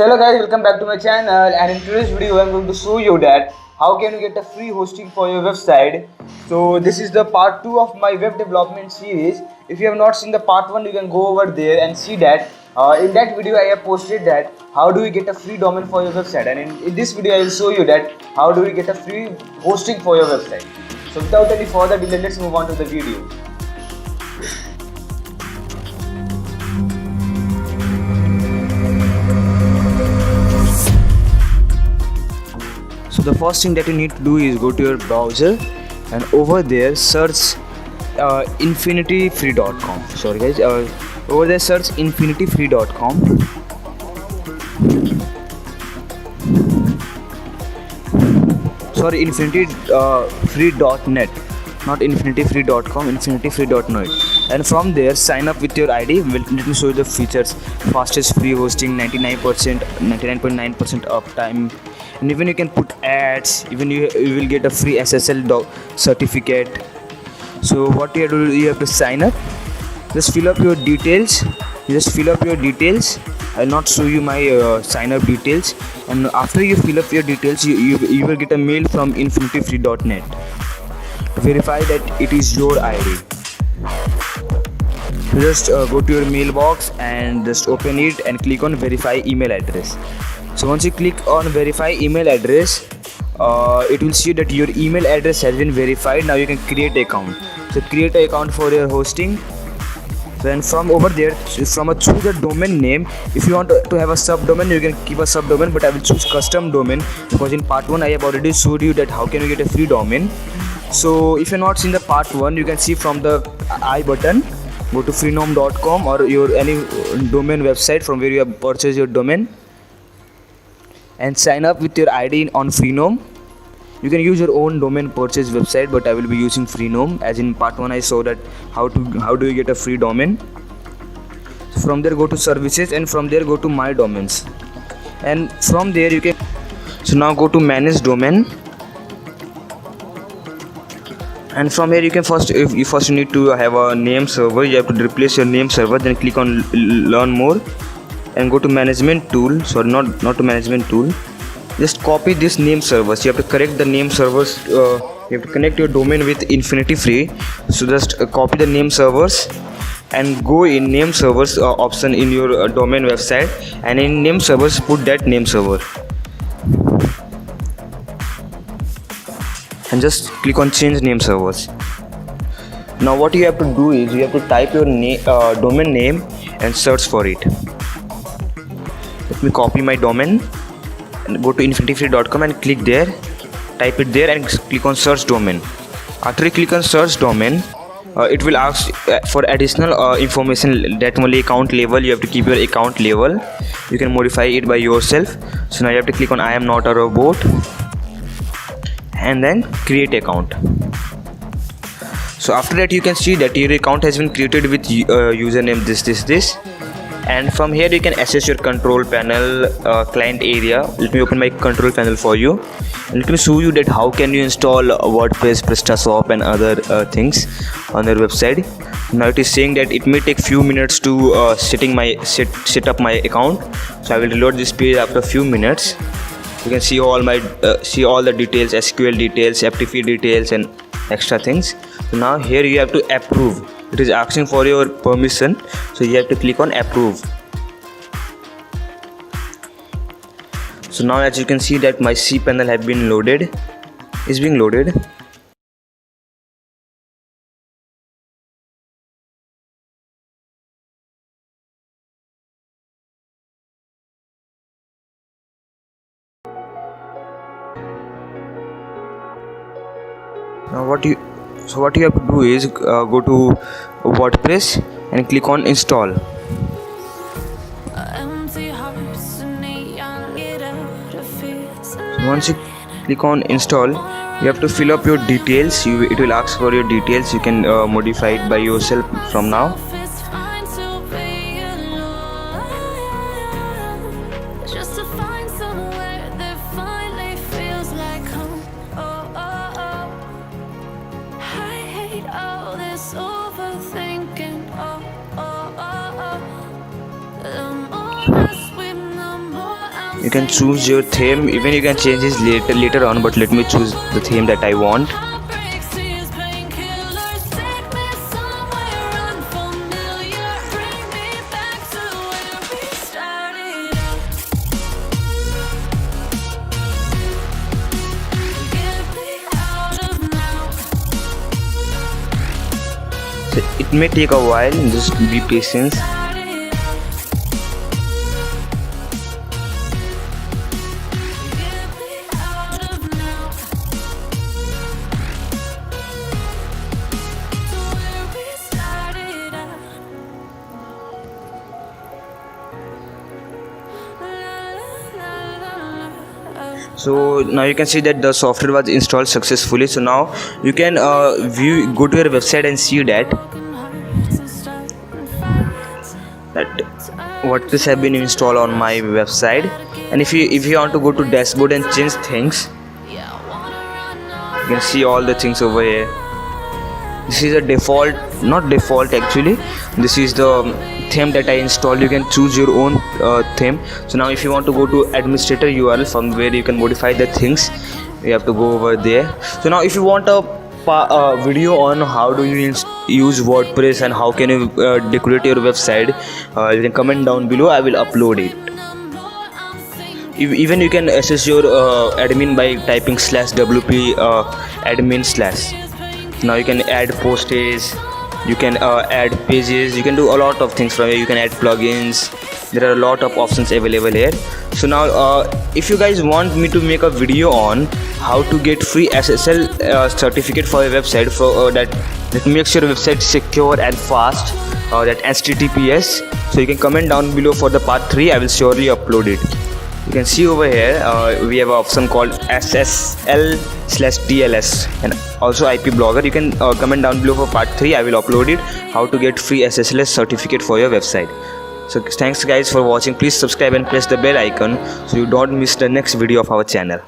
So hello guys, welcome back to my channel, and in today's video I'm going to show you that how can you get a free hosting for your website. So this is the part 2 of my web development series. If you have not seen the part 1, you can go over there and see that. In that video I have posted that how do you get a free domain for your website, and in this video I will show you that how do you get a free hosting for your website. So without any further delay, let's move on to the video. So the first thing that you need to do is go to your browser and over there search infinityfree.com. Sorry guys, over there search infinityfree.com. Sorry, infinityfree.net, not infinityfree.com, infinityfree.net. And from there sign up with your ID. Let me show you the features. Fastest free hosting, 99.9% uptime, and even you can put ads. Even you will get a free SSL certificate. So what you have to do, you have to sign up. Just fill up your details. I'll not show you my sign up details, and after you fill up your details, you will get a mail from infinityfree.net to verify that it is your ID. Just go to your mailbox and just open it and click on verify email address. So once you click on verify email address, it will see that your email address has been verified. Now you can create an account. So create an account for your hosting. Then from over there, choose the domain name. If you want to have a subdomain, you can keep a subdomain, but I will choose custom domain because in part 1 I have already showed you that how can you get a free domain. So if you have not seen the part 1, you can see from the I button, go to freenome.com or your any domain website from where you have purchased your domain, and sign up with your ID on Freenome. You can use your own domain purchase website, but I will be using Freenome, as in part 1 I saw that how do you get a free domain. So from there go to services, and from there go to my domains, and from there you can, so now go to manage domain, and from here you can first you need to have a name server. You have to replace your name server, then click on learn more and go to management tool. Sorry, not to management tool. Just copy this name servers. You have to correct the name servers. You have to connect your domain with Infinity Free. So just copy the name servers and go in name servers option in your domain website, and in name servers put that name server and just click on change name servers. Now what you have to do is you have to type your domain name and search for it. Let me copy my domain and go to infinityfree.com and click there, type it there and click on search domain. After you click on search domain, it will ask for additional information, that only account label. You have to keep your account label. You can modify it by yourself. So now you have to click on I am not a robot and then create account. So after that you can see that your account has been created with username this, and from here you can access your control panel, client area. Let me open my control panel for you, and let me show you that how can you install WordPress, PrestaShop and other things on your website. Now it is saying that it may take few minutes to set up my account. So I will reload this page after a few minutes. You can see all my all the details, SQL details, FTP details and extra things. So now here you have to approve. It is asking for your permission, so you have to click on approve. So now as you can see that my cPanel has been loaded, is being loaded. Now what you have to do is go to WordPress and click on install. So once you click on install, you have to fill up your details. It will ask for your details. You can modify it by yourself from now. You can choose your theme, even you can change this later on, but let me choose the theme that I want. So it may take a while, just be patient. So now you can see that the software was installed successfully. So now you can go to your website and see that what this have been installed on my website. And if you want to go to dashboard and change things, you can see all the things over here. This is a default, not default actually, this is the theme that I installed. You can choose your own theme. So now if you want to go to administrator URL from where you can modify the things, you have to go over there. So now if you want a video on how do you use WordPress and how can you decorate your website, you can comment down below. I will upload it. Even you can access your admin by typing /wp admin/. Now you can add posts, you can add pages, you can do a lot of things from here. You can add plugins. There are a lot of options available here. So now if you guys want me to make a video on how to get free SSL certificate for your website, for that makes your website secure and fast, that HTTPS, so you can comment down below for the part 3. I will surely upload it. You can see over here we have an option called SSL/TLS and also IP Blogger. You can comment down below for part 3. I will upload it, how to get free SSL certificate for your website. So thanks guys for watching. Please subscribe and press the bell icon so you don't miss the next video of our channel.